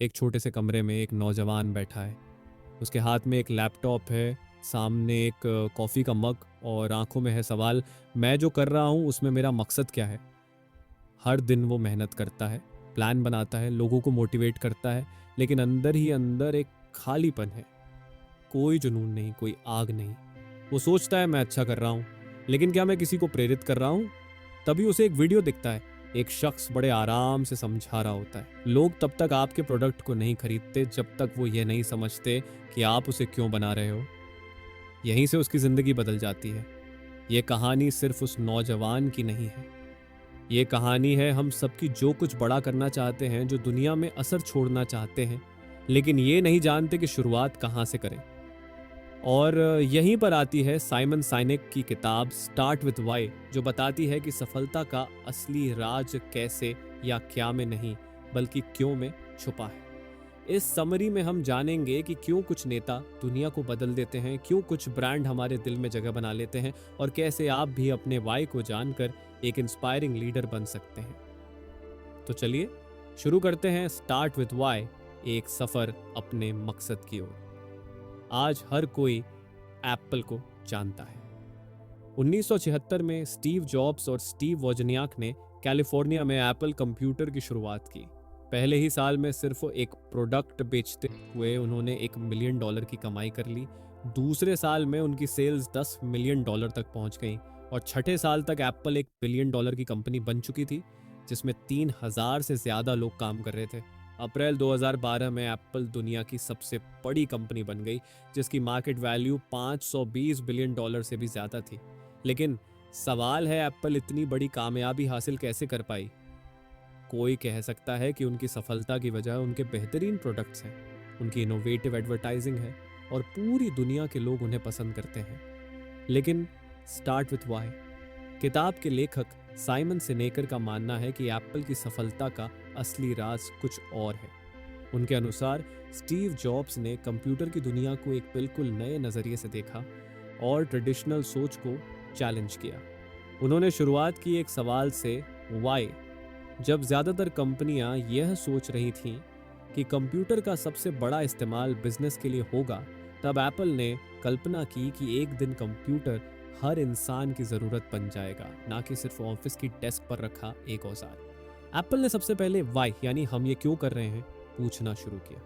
एक छोटे से कमरे में एक नौजवान बैठा है। उसके हाथ में एक लैपटॉप है, सामने एक कॉफ़ी का मग और आंखों में है सवाल, मैं जो कर रहा हूँ उसमें मेरा मकसद क्या है। हर दिन वो मेहनत करता है, प्लान बनाता है, लोगों को मोटिवेट करता है, लेकिन अंदर ही अंदर एक खालीपन है। कोई जुनून नहीं, कोई आग नहीं। वो सोचता है मैं अच्छा कर रहा हूँ, लेकिन क्या मैं किसी को प्रेरित कर रहा हूँ? तभी उसे एक वीडियो दिखता है। एक शख्स बड़े आराम से समझा रहा होता है, लोग तब तक आपके प्रोडक्ट को नहीं खरीदते जब तक वो ये नहीं समझते कि आप उसे क्यों बना रहे हो। यहीं से उसकी जिंदगी बदल जाती है। ये कहानी सिर्फ उस नौजवान की नहीं है, ये कहानी है हम सबकी, जो कुछ बड़ा करना चाहते हैं, जो दुनिया में असर छोड़ना चाहते हैं, लेकिन ये नहीं जानते कि शुरुआत कहाँ से करें। और यहीं पर आती है साइमन साइनेक की किताब स्टार्ट विथ वाई, जो बताती है कि सफलता का असली राज कैसे या क्या में नहीं, बल्कि क्यों में छुपा है। इस समरी में हम जानेंगे कि क्यों कुछ नेता दुनिया को बदल देते हैं, क्यों कुछ ब्रांड हमारे दिल में जगह बना लेते हैं, और कैसे आप भी अपने वाई को जानकर एक इंस्पायरिंग लीडर बन सकते हैं। तो चलिए शुरू करते हैं स्टार्ट विथ वाई, एक सफर अपने मकसद की ओर। आज हर कोई एप्पल को जानता है। 1976 में स्टीव जॉब्स और स्टीव वोजनियाक ने कैलिफोर्निया में एप्पल कंप्यूटर की शुरुआत की। पहले ही साल में सिर्फ एक प्रोडक्ट बेचते हुए उन्होंने $1 मिलियन की कमाई कर ली। दूसरे साल में उनकी सेल्स $10 मिलियन तक पहुंच गई और छठे साल तक एप्पल $1 बिलियन की कंपनी बन चुकी थी, जिसमें 3000 से ज्यादा लोग काम कर रहे थे। अप्रैल 2012 में एप्पल दुनिया की सबसे बड़ी कंपनी बन गई, जिसकी मार्केट वैल्यू $520 बिलियन से भी ज्यादा थी। लेकिन सवाल है, एप्पल इतनी बड़ी कामयाबी हासिल कैसे कर पाई? कोई कह सकता है कि उनकी सफलता की वजह उनके बेहतरीन प्रोडक्ट्स हैं, उनकी इनोवेटिव एडवर्टाइजिंग है और पूरी दुनिया के लोग उन्हें पसंद करते हैं। लेकिन स्टार्ट विथ वाई किताब के लेखक साइमन सिनेकर का मानना है कि एप्पल की सफलता का असली राज कुछ और है। उनके अनुसार स्टीव जॉब्स ने कंप्यूटर की दुनिया को एक बिल्कुल नए नजरिए से देखा और ट्रेडिशनल सोच को चैलेंज किया। उन्होंने शुरुआत की एक सवाल से, वाई। जब ज्यादातर कंपनियां यह सोच रही थीं कि कंप्यूटर का सबसे बड़ा इस्तेमाल बिजनेस के लिए होगा, तब एप्पल ने कल्पना की कि एक दिन कंप्यूटर हर इंसान की जरूरत बन जाएगा, ना कि सिर्फ ऑफिस की डेस्क पर रखा एक औजार। एप्पल ने सबसे पहले वाई यानी हम ये क्यों कर रहे हैं पूछना शुरू किया।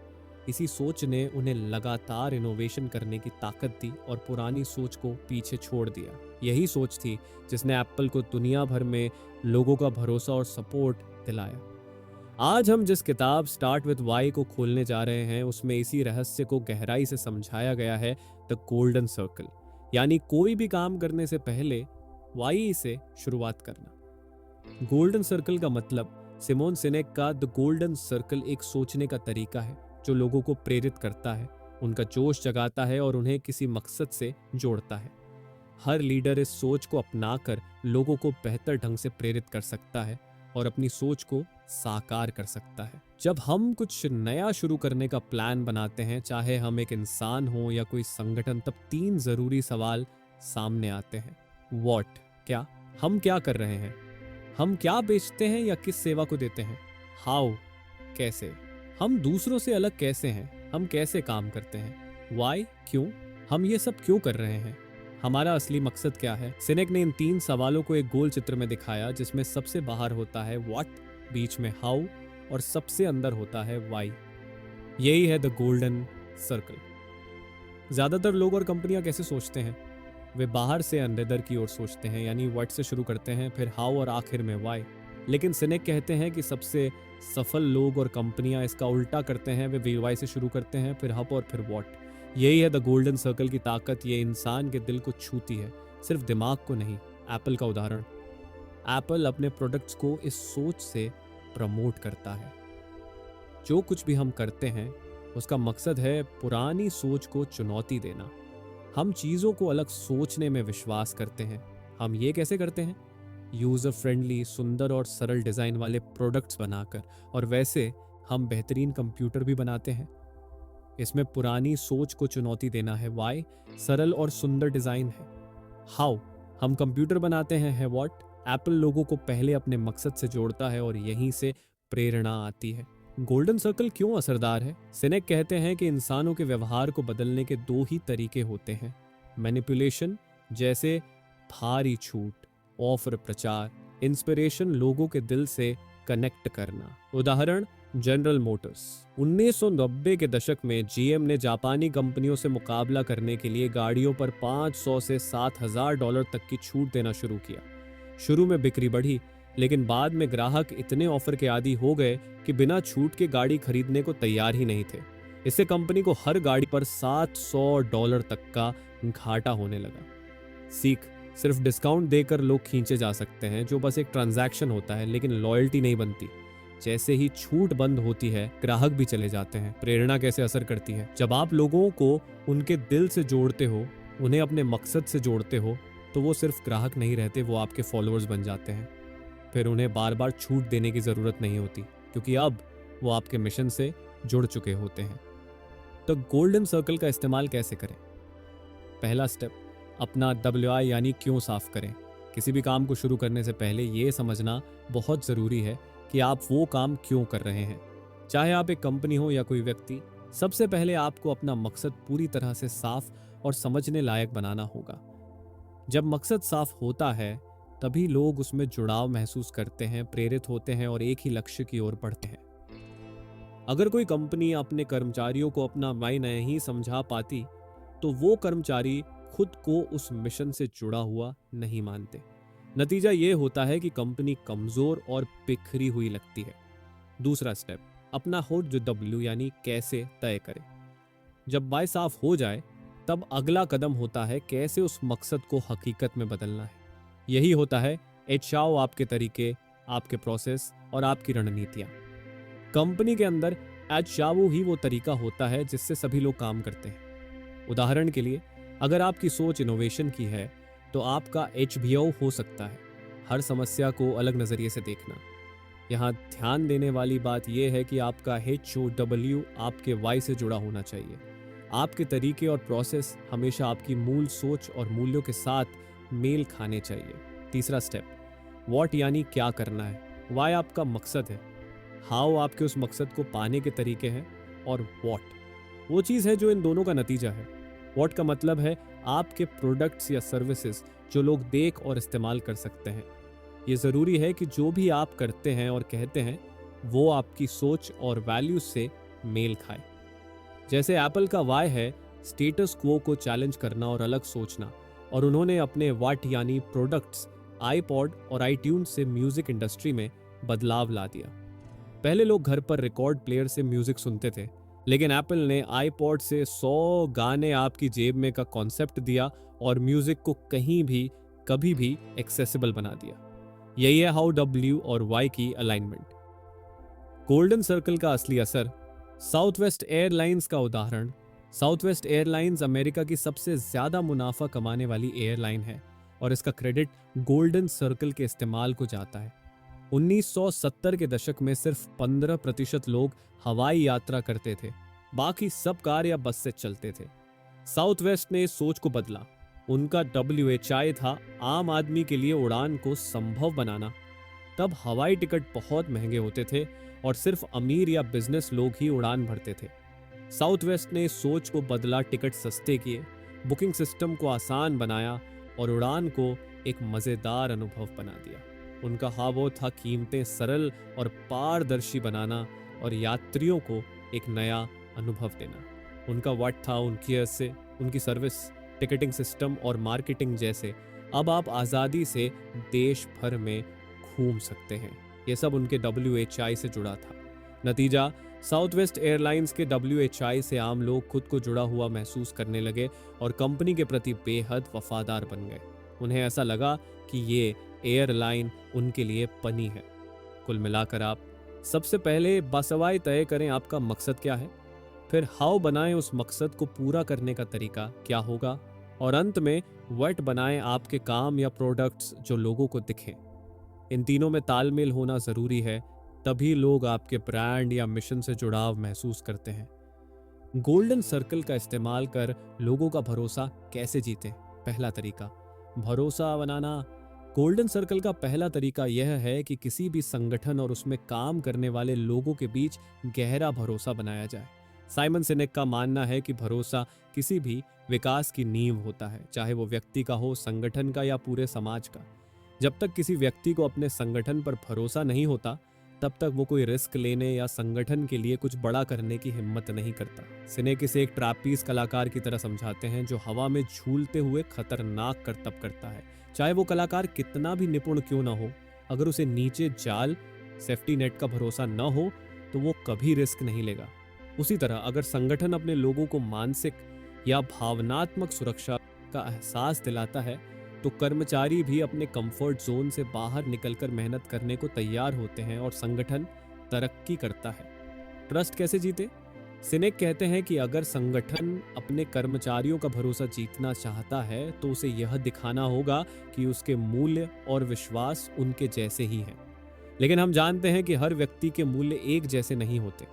इसी सोच ने उन्हें लगातार इनोवेशन करने की ताकत दी और पुरानी सोच को पीछे छोड़ दिया। यही सोच थी जिसने एप्पल को दुनिया भर में लोगों का भरोसा और सपोर्ट दिलाया। आज हम जिस किताब स्टार्ट विद वाई को खोलने जा रहे हैं, उसमें इसी रहस्य को गहराई से समझाया गया है, द गोल्डन सर्कल, यानी कोई भी काम करने से पहले वाई से शुरुआत करना। गोल्डन सर्कल का मतलब, सिमोन सिनेक का द गोल्डन सर्कल एक सोचने का तरीका है जो लोगों को प्रेरित करता है, उनका जोश जगाता है और उन्हें किसी मकसद से जोड़ता है। हर लीडर इस सोच को अपनाकर लोगों को बेहतर ढंग से प्रेरित कर सकता है और अपनी सोच को साकार कर सकता है। जब हम कुछ नया शुरू करने का प्लान बनाते हैं, चाहे हम एक इंसान हो या कोई संगठन, तब 3 जरूरी सवाल सामने आते हैं। व्हाट, क्या, हम क्या कर रहे हैं, हम क्या बेचते हैं या किस सेवा को देते हैं। हाउ, कैसे, हम दूसरों से अलग कैसे हैं, हम कैसे काम करते हैं। वाई, क्यों, हम ये सब क्यों कर रहे हैं, हमारा असली मकसद क्या है। सिनेक ने इन 3 सवालों को एक गोल चित्र में दिखाया, जिसमें सबसे बाहर होता है व्हाट, बीच में हाउ और सबसे अंदर होता है वाई। यही है द गोल्डन सर्कल। ज्यादातर लोग और कंपनियां कैसे सोचते हैं? वे बाहर से अंदर की ओर सोचते हैं, यानी व्हाट से शुरू करते हैं, फिर हाउ और आखिर में वाई। लेकिन सिनेक कहते हैं कि सबसे सफल लोग और कंपनियां इसका उल्टा करते हैं, वे वाई से शुरू करते हैं, फिर हब और फिर व्हाट। यही है द गोल्डन सर्कल की ताकत। ये इंसान के दिल को छूती है, सिर्फ दिमाग को नहीं। एप्पल का उदाहरण, एप्पल अपने प्रोडक्ट्स को इस सोच से प्रमोट करता है। जो कुछ भी हम करते हैं उसका मकसद है पुरानी सोच को चुनौती देना। हम चीज़ों को अलग सोचने में विश्वास करते हैं। हम ये कैसे करते हैं? यूज़र फ्रेंडली, सुंदर और सरल डिज़ाइन वाले प्रोडक्ट्स बनाकर। और वैसे हम बेहतरीन कंप्यूटर भी बनाते हैं। इसमें पुरानी सोच को चुनौती देना है वाई, सरल और सुंदर डिज़ाइन है। हाउ, हम कंप्यूटर बनाते हैं व्हाट, एप्पल लोगों को पहले अपने मकसद से जोड़ता है और यहीं से प्रेरणा आती है। गोल्डन सर्कल क्यों असरदार है? सिनेक कहते हैं कि इंसानों के व्यवहार को बदलने के दो ही तरीके होते हैं, मैनिपुलेशन जैसे भारी छूट, ऑफर प्रचार, इंस्पिरेशन लोगों के दिल से कनेक्ट करना। उदाहरण जनरल मोटर्स। 1990 के दशक में जीएम ने जापानी कंपनियों से मुकाबला करने के लिए गाड़ियों पर 500 से $7,000 तक की छूट देना शुरू किया। शुरू में बिक्री बढ़ी, लेकिन बाद में ग्राहक इतने ऑफर के आदी हो गए कि बिना छूट के गाड़ी खरीदने को तैयार ही नहीं थे। इससे कंपनी को हर गाड़ी पर $700 तक का घाटा होने लगा। सीख, सिर्फ डिस्काउंट देकर लोग खींचे जा सकते हैं, जो बस एक ट्रांजैक्शन होता है, लेकिन लॉयल्टी नहीं बनती। जैसे ही छूट बंद होती है, ग्राहक भी चले जाते हैं। प्रेरणा कैसे असर करती है? जब आप लोगों को उनके दिल से जोड़ते हो, उन्हें अपने मकसद से जोड़ते हो, तो वो सिर्फ ग्राहक नहीं रहते, वो आपके फॉलोअर्स बन जाते हैं। फिर उन्हें बार बार छूट देने की ज़रूरत नहीं होती, क्योंकि अब वो आपके मिशन से जुड़ चुके होते हैं। तो गोल्डन सर्कल का इस्तेमाल कैसे करें? पहला स्टेप, अपना WI यानी क्यों साफ करें। किसी भी काम को शुरू करने से पहले ये समझना बहुत ज़रूरी है कि आप वो काम क्यों कर रहे हैं। चाहे आप एक कंपनी हो या कोई व्यक्ति, सबसे पहले आपको अपना मकसद पूरी तरह से साफ और समझने लायक बनाना होगा। जब मकसद साफ होता है, तभी लोग उसमें जुड़ाव महसूस करते हैं, प्रेरित होते हैं और एक ही लक्ष्य की ओर बढ़ते हैं। अगर कोई कंपनी अपने कर्मचारियों को अपना मायने नहीं समझा पाती, तो वो कर्मचारी खुद को उस मिशन से जुड़ा हुआ नहीं मानते। नतीजा ये होता है कि कंपनी कमजोर और बिखरी हुई लगती है। दूसरा स्टेप, अपना होट जो W यानी कैसे तय करें। जब वाई साफ हो जाए, तब अगला कदम होता है कैसे उस मकसद को हकीकत में बदलना है। यही होता है HAO, आपके तरीके, आपके प्रोसेस और आपकी रणनीतियां। कंपनी के अंदर HAO ही वो तरीका होता है जिससे सभी लोग काम करते हैं। उदाहरण के लिए, अगर आपकी सोच इनोवेशन की है, तो आपका HBO हो सकता है हर समस्या को अलग नजरिए से देखना। यहाँ ध्यान देने वाली बात यह है कि आपका HOW आपके वाई से जुड़ा होना चाहिए। आपके तरीके और प्रोसेस हमेशा आपकी मूल सोच और मूल्यों के साथ मेल खाने चाहिए। तीसरा स्टेप, व्हाट यानी क्या करना है। वाई आपका मकसद है, हाउ आपके उस मकसद को पाने के तरीके हैं, और व्हाट वो चीज़ है जो इन दोनों का नतीजा है। व्हाट का मतलब है आपके प्रोडक्ट्स या सर्विसेज जो लोग देख और इस्तेमाल कर सकते हैं। ये ज़रूरी है कि जो भी आप करते हैं और कहते हैं, वो आपकी सोच और वैल्यूज से मेल खाए। जैसे एप्पल का वाई है स्टेटस क्वो को चैलेंज करना और अलग सोचना, और उन्होंने अपने व्हाट यानी प्रोडक्ट्स, आईपॉड और iTunes से म्यूजिक इंडस्ट्री में बदलाव ला दिया। पहले लोग घर पर रिकॉर्ड प्लेयर से म्यूजिक सुनते थे, लेकिन एप्पल ने आईपॉड से 100 गाने आपकी जेब में का कॉन्सेप्ट दिया और म्यूजिक को कहीं भी कभी भी एक्सेसिबल बना दिया। यही है हाउ W और Y की अलाइनमेंट। गोल्डन सर्कल का असली असर, साउथवेस्ट एयरलाइंस का उदाहरण। साउथवेस्ट एयरलाइंस अमेरिका की सबसे ज्यादा मुनाफा कमाने वाली एयरलाइन है, और इसका क्रेडिट गोल्डन सर्कल के इस्तेमाल को जाता है। 1970 के दशक में सिर्फ 15% लोग हवाई यात्रा करते थे, बाकी सब कार या बस से चलते थे। साउथवेस्ट ने इस सोच को बदला। उनका WHI था आम आदमी के लिए उड़ान को संभव बनाना। तब हवाई टिकट बहुत महंगे होते थे और सिर्फ अमीर या बिजनेस लोग ही उड़ान भरते थे। साउथवेस्ट ने इस सोच को बदला, टिकट सस्ते किए, बुकिंग सिस्टम को आसान बनाया और उड़ान को एक मजेदार अनुभव बना दिया। उनका हावो था कीमतें सरल और पारदर्शी बनाना और यात्रियों को एक नया अनुभव देना। उनका व्हाट था उनकी ऐसे उनकी सर्विस, टिकटिंग सिस्टम और मार्केटिंग जैसे अब आप आज़ादी से देश भर में घूम सकते हैं। ये सब उनके WHI से जुड़ा था। नतीजा, साउथवेस्ट एयरलाइंस के WHI से आम लोग खुद को जुड़ा हुआ महसूस करने लगे और कंपनी के प्रति बेहद वफादार बन गए। उन्हें ऐसा लगा कि ये एयरलाइन उनके लिए बनी है। कुल मिलाकर आप सबसे पहले बासवाई तय करें आपका मकसद क्या है, फिर हाउ बनाएं उस मकसद को पूरा करने का तरीका क्या होगा, और अंत में व्हाट बनाएं आपके काम या प्रोडक्ट्स जो लोगों को दिखें। इन तीनों में तालमेल होना जरूरी है, तभी लोग आपके ब्रांड या मिशन से जुड़ाव महसूस करते हैं। गोल्डन सर्कल का इस्तेमाल कर लोगों का भरोसा कैसे जीतें। पहला तरीका, भरोसा बनाना गोल्डन सर्कल का पहला तरीका यह है कि किसी भी संगठन और उसमें काम करने वाले लोगों के बीच गहरा भरोसा बनाया जाए। साइमन सिनेक का मानना है कि भरोसा किसी भी विकास की नींव होता है, चाहे वो व्यक्ति का हो, संगठन का या पूरे समाज का। जब तक किसी व्यक्ति को अपने संगठन पर भरोसा नहीं होता, तब तक वो कोई रिस्क लेने या संगठन के लिए कुछ बड़ा करने की हिम्मत नहीं करता। सिनेक इसे एक ट्रैपीज कलाकार की तरह समझाते हैं, जो हवा में झूलते हुए खतरनाक करतब करता है। चाहे वो कलाकार कितना भी निपुण क्यों ना हो, अगर उसे नीचे जाल, सेफ्टी नेट का भरोसा न हो तो वो कभी रिस्क नहीं लेगा। उसी तरह अगर संगठन अपने लोगों को मानसिक या भावनात्मक सुरक्षा का एहसास दिलाता है, तो कर्मचारी भी अपने कंफर्ट जोन से बाहर निकलकर मेहनत करने को तैयार होते हैं और संगठन तरक्की करता है। ट्रस्ट कैसे जीते? सिनेक कहते हैं कि अगर संगठन अपने कर्मचारियों का भरोसा जीतना चाहता है, तो उसे यह दिखाना होगा कि उसके मूल्य और विश्वास उनके जैसे ही हैं। लेकिन हम जानते हैं कि हर व्यक्ति के मूल्य एक जैसे नहीं होते।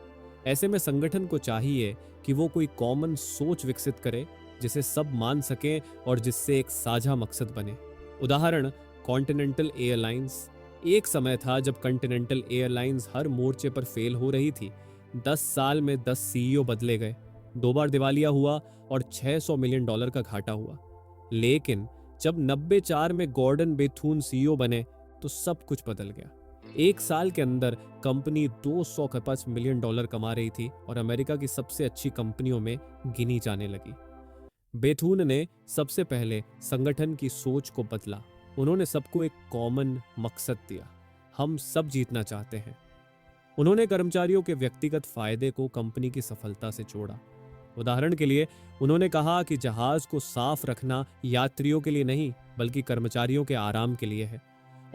ऐसे में संगठन को चाहिए कि वो कोई कॉमन सोच विकसित करे, जिसे सब मान सकें और जिससे एक साझा मकसद बने। उदाहरण, कॉन्टिनेंटल एयरलाइंस। एक समय था जब कॉन्टिनेंटल एयरलाइंस हर मोर्चे पर फेल हो रही थी। 10 साल में 10 सीईओ बदले गए, 2 बार दिवालिया हुआ और $600 मिलियन का घाटा हुआ। लेकिन जब 94 में गॉर्डन बेथून सीईओ बने, तो सब कुछ बदल गया। एक साल के अंदर कंपनी $250 मिलियन कमा रही थी और अमेरिका की सबसे अच्छी कंपनियों में गिनी जाने लगी। बेथून ने सबसे पहले संगठन की सोच को बदला। उन्होंने सबको एक कॉमन मकसद दिया, हम सब जीतना चाहते हैं। उन्होंने कर्मचारियों के व्यक्तिगत फायदे को कंपनी की सफलता से जोड़ा। उदाहरण के लिए उन्होंने कहा कि जहाज को साफ रखना यात्रियों के लिए नहीं, बल्कि कर्मचारियों के आराम के लिए है,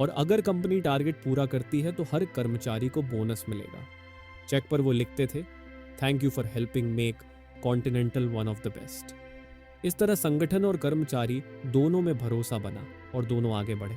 और अगर कंपनी टारगेट पूरा करती है तो हर कर्मचारी को बोनस मिलेगा। चेक पर वो लिखते थे, thank you for helping make continental one of the best. इस तरह संगठन और कर्मचारी दोनों में भरोसा बना और दोनों आगे बढ़े।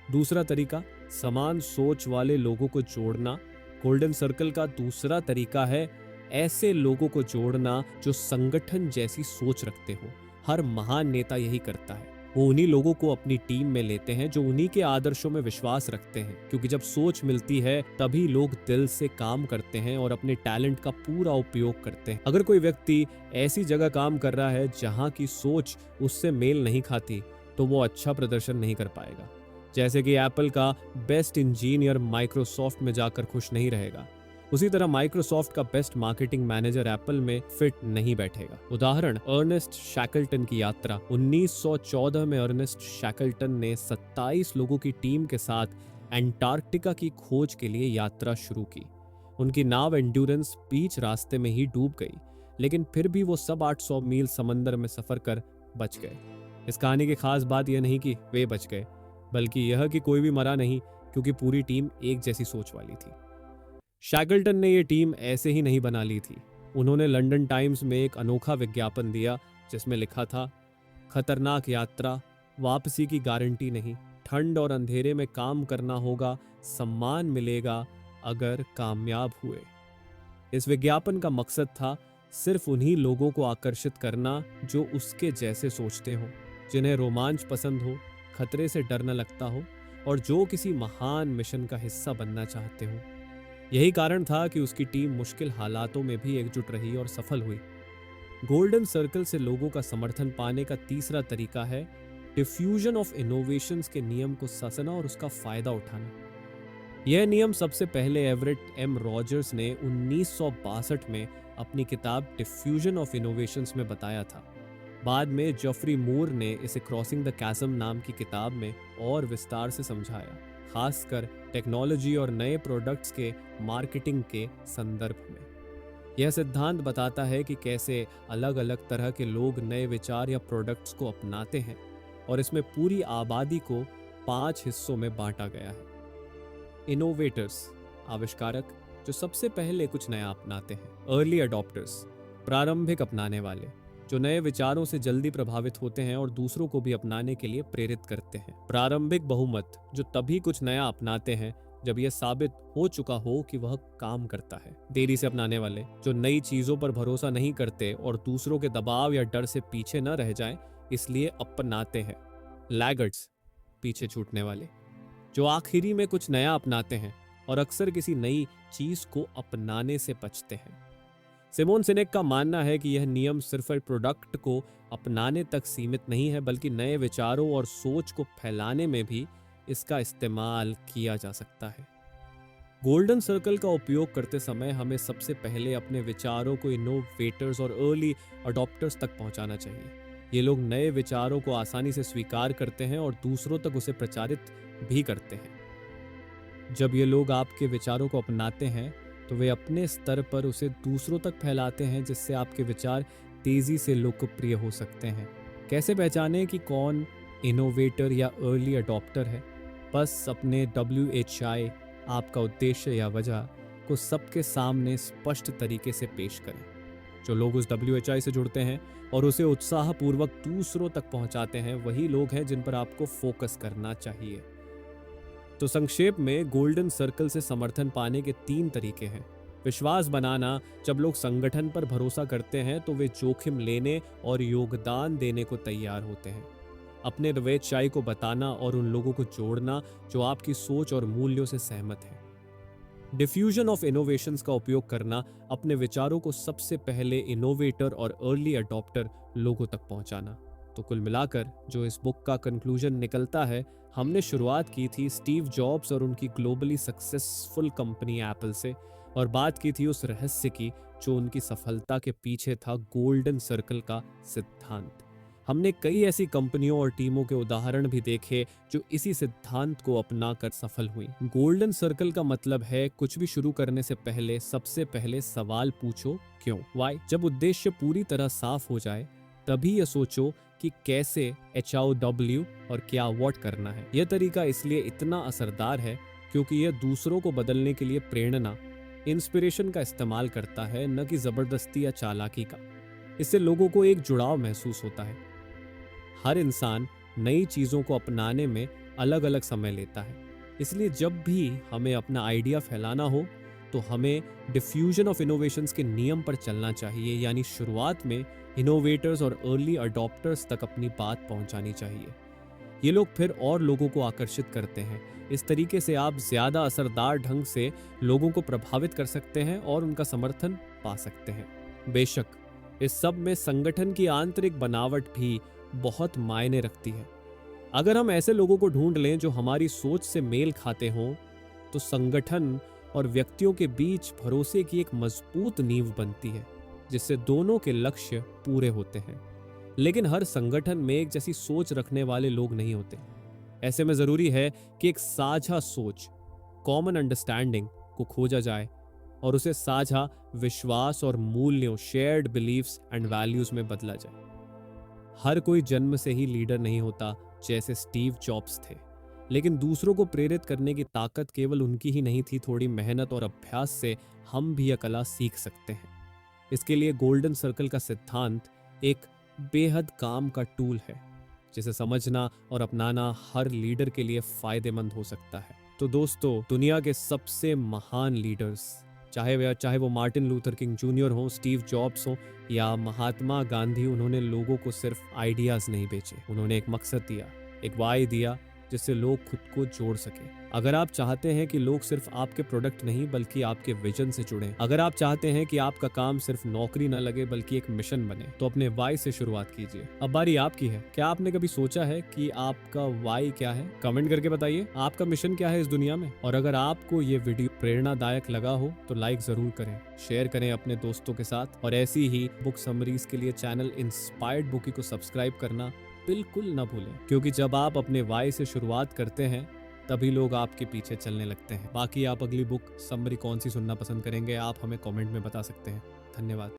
दूसरा तरीका, समान सोच वाले लोगों को जोड़ना। गोल्डन सर्कल का दूसरा तरीका है ऐसे लोगों को जोड़ना जो संगठन जैसी सोच रखते हो। हर महान नेता यही करता है, वो उन्हीं लोगों को अपनी टीम में लेते हैं जो उन्हीं के आदर्शों में विश्वास रखते हैं, क्योंकि जब सोच मिलती है तभी लोग दिल से काम करते हैं और अपने टैलेंट का पूरा उपयोग करते हैं। अगर कोई व्यक्ति ऐसी जगह काम कर रहा है जहां की सोच उससे मेल नहीं खाती, तो वो अच्छा प्रदर्शन नहीं कर पाएगा। जैसे कि एप्पल का बेस्ट इंजीनियर माइक्रोसॉफ्ट में जाकर खुश नहीं रहेगा, उसी तरह माइक्रोसॉफ्ट का बेस्ट मार्केटिंग मैनेजर एप्पल में फिट नहीं बैठेगा। उदाहरण, अर्नेस्ट शैकल्टन की यात्रा। 1914 में अर्नेस्ट शैकल्टन ने 27 लोगों की टीम के साथ एंटार्कटिका की खोज के लिए यात्रा शुरू की। उनकी नाव एंड्योरेंस बीच रास्ते में ही डूब गई, लेकिन फिर भी वो सब 800 मील समंदर में सफर कर बच गए। इस कहानी की खास बात यह नहीं कि वे बच गए, बल्कि यह कि कोई भी मरा नहीं, क्योंकि पूरी टीम एक जैसी सोच वाली थी। शैकल्टन ने यह टीम ऐसे ही नहीं बना ली थी। उन्होंने लंदन टाइम्स में एक अनोखा विज्ञापन दिया जिसमें लिखा था, खतरनाक यात्रा, वापसी की गारंटी नहीं, ठंड और अंधेरे में काम करना होगा, सम्मान मिलेगा अगर कामयाब हुए। इस विज्ञापन का मकसद था सिर्फ उन्हीं लोगों को आकर्षित करना जो उसके जैसे सोचते हो, जिन्हें रोमांच पसंद हो, खतरे से डर न लगता हो और जो किसी महान मिशन का हिस्सा बनना चाहते हो। यही कारण था कि उसकी टीम मुश्किल हालातों में भी एकजुट रही और सफल हुई। गोल्डन सर्कल से लोगों का समर्थन पाने का तीसरा तरीका है डिफ्यूजन ऑफ इनोवेशंस के नियम को समझना और उसका फायदा उठाना। यह नियम सबसे पहले एवरेट एम रॉजर्स ने 1962 में अपनी किताब डिफ्यूजन ऑफ इनोवेशंस में बताया था। बाद में जेफरी मूर ने इसे क्रॉसिंग द कैज़म नाम की किताब में और विस्तार से समझाया, खासकर टेक्नोलॉजी और नए प्रोडक्ट्स के मार्केटिंग के संदर्भ में। यह सिद्धांत बताता है कि कैसे अलग अलग तरह के लोग नए विचार या प्रोडक्ट्स को अपनाते हैं, और इसमें पूरी आबादी को 5 हिस्सों में बांटा गया है। इनोवेटर्स, आविष्कारक जो सबसे पहले कुछ नया अपनाते हैं। अर्ली अडॉप्टर्स, प्रारंभिक अपनाने वाले जो नए विचारों से जल्दी प्रभावित होते हैं और दूसरों को भी अपनाने के लिए प्रेरित करते हैं। प्रारंभिक बहुमत, जो तभी कुछ नया अपनाते हैं जब यह साबित हो चुका हो कि वह काम करता है। देरी से अपनाने वाले, जो नई चीजों पर भरोसा नहीं करते और दूसरों के दबाव या डर से पीछे न रह जाएं, इसलिए अपनाते हैं। लैगर्ड्स, पीछे छूटने वाले, जो आखिरी में कुछ नया अपनाते हैं और अक्सर किसी नई चीज को अपनाने से बचते हैं। सिमोन सिनेक का मानना है कि यह नियम सिर्फ प्रोडक्ट को अपनाने तक सीमित नहीं है, बल्कि नए विचारों और सोच को फैलाने में भी इसका इस्तेमाल किया जा सकता है। गोल्डन सर्कल का उपयोग करते समय हमें सबसे पहले अपने विचारों को इनोवेटर्स और अर्ली अडॉप्टर्स तक पहुंचाना चाहिए। ये लोग नए विचारों को आसानी से स्वीकार करते हैं और दूसरों तक उसे प्रचारित भी करते हैं। जब ये लोग आपके विचारों को अपनाते हैं तो वे अपने स्तर पर उसे दूसरों तक फैलाते हैं, जिससे आपके विचार तेजी से लोकप्रिय हो सकते हैं। कैसे पहचानें कि कौन इनोवेटर या अर्ली अडॉप्टर है? बस अपने WHI, आपका उद्देश्य या वजह को सबके सामने स्पष्ट तरीके से पेश करें। जो लोग उस WHI से जुड़ते हैं और उसे उत्साहपूर्वक दूसरों तक पहुंचाते हैं, वही लोग हैं जिन पर आपको फोकस करना चाहिए। तो संक्षेप में, गोल्डन सर्कल से समर्थन पाने के 3 तरीके हैं। विश्वास बनाना: जब लोग संगठन पर भरोसा करते हैं तो वे जोखिम लेने और योगदान देने को तैयार होते हैं। अपने WHI को बताना और उन लोगों को जोड़ना जो आपकी सोच और मूल्यों से सहमत हैं। डिफ्यूजन ऑफ इनोवेशंस का उपयोग करना: अपने विचारों को सबसे पहले इनोवेटर और अर्ली अडॉप्टर लोगों तक पहुंचाना। तो कुल मिलाकर जो इस बुक का कंक्लूजन निकलता है, हमने शुरुआत की थी स्टीव जॉब्स और उनकी ग्लोबली सक्सेसफुल कंपनी एप्पल से, और बात की थी उस रहस्य की जो उनकी सफलता के पीछे था, गोल्डन सर्कल का सिद्धांत। हमने कई ऐसी कंपनियों और टीमों के उदाहरण भी देखे जो इसी सिद्धांत को अपनाकर सफल हुई। गोल्डन सर्कल का मतलब है, कुछ भी शुरू करने से पहले सबसे पहले सवाल पूछो, क्यों, व्हाई। जब उद्देश्य पूरी तरह साफ हो जाए तभी यह सोचो कि कैसे, HOW, और क्या, व्हाट करना है। यह तरीका इसलिए इतना असरदार है क्योंकि यह दूसरों को बदलने के लिए प्रेरणा, इंस्पिरेशन का इस्तेमाल करता है, न कि जबरदस्ती या चालाकी का। इससे लोगों को एक जुड़ाव महसूस होता है। हर इंसान नई चीजों को अपनाने में अलग अलग समय लेता है, इसलिए जब भी हमें अपना आइडिया फैलाना हो तो हमें डिफ्यूजन ऑफ इनोवेशंस के नियम पर चलना चाहिए, यानी शुरुआत में इनोवेटर्स और अर्ली अडॉप्टर्स तक अपनी बात पहुंचानी चाहिए। ये लोग फिर और लोगों को आकर्षित करते हैं। इस तरीके से आप ज्यादा असरदार ढंग से लोगों को प्रभावित कर सकते हैं और उनका समर्थन पा सकते हैं। बेशक इस सब में संगठन की आंतरिक बनावट भी बहुत मायने रखती है। अगर हम ऐसे लोगों को ढूंढ लें जो हमारी सोच से मेल खाते हों, तो संगठन और व्यक्तियों के बीच भरोसे की एक मजबूत नींव बनती है, जिससे दोनों के लक्ष्य पूरे होते हैं। लेकिन हर संगठन में एक जैसी सोच रखने वाले लोग नहीं होते। ऐसे में जरूरी है कि एक साझा सोच, कॉमन अंडरस्टैंडिंग को खोजा जाए और उसे साझा विश्वास और मूल्यों, शेयर्ड बिलीफ्स एंड वैल्यूज में बदला जाए। हर कोई जन्म से ही लीडर नहीं होता, जैसे स्टीव जॉब्स थे, लेकिन दूसरों को प्रेरित करने की ताकत केवल उनकी ही नहीं थी। थोड़ी मेहनत और अभ्यास से हम भी यह कला सीख सकते हैं। इसके लिए गोल्डन सर्कल का सिद्धांत एक बेहद काम का टूल है, जिसे समझना और अपनाना हर लीडर के लिए फायदेमंद हो सकता है। तो दोस्तों, दुनिया के सबसे महान लीडर्स, चाहे वो मार्टिन लूथर किंग जूनियर हो, स्टीव जॉब्स हो या महात्मा गांधी, उन्होंने लोगों को सिर्फ आइडियाज नहीं बेचे, उन्होंने एक मकसद दिया, एक वाई दिया, जिससे लोग खुद को जोड़ सके। अगर आप चाहते हैं कि लोग सिर्फ आपके प्रोडक्ट नहीं बल्कि आपके विजन से जुड़ें, अगर आप चाहते हैं कि आपका काम सिर्फ नौकरी न लगे बल्कि एक मिशन बने, तो अपने वाई से शुरुआत कीजिए। अब बारी आपकी है। क्या आपने कभी सोचा है कि आपका वाई क्या है? कमेंट करके बताइए आपका मिशन क्या है इस दुनिया में। और अगर आपको ये वीडियो प्रेरणादायक लगा हो तो लाइक जरूर करें, शेयर करें अपने दोस्तों के साथ, और ऐसी ही बुक समरीज के लिए चैनल इंस्पायर्ड बुकी को सब्सक्राइब करना बिल्कुल न भूलें, क्योंकि जब आप अपने वाई से शुरुआत करते हैं तभी लोग आपके पीछे चलने लगते हैं। बाकी आप अगली बुक समरी कौन सी सुनना पसंद करेंगे, आप हमें कमेंट में बता सकते हैं। धन्यवाद।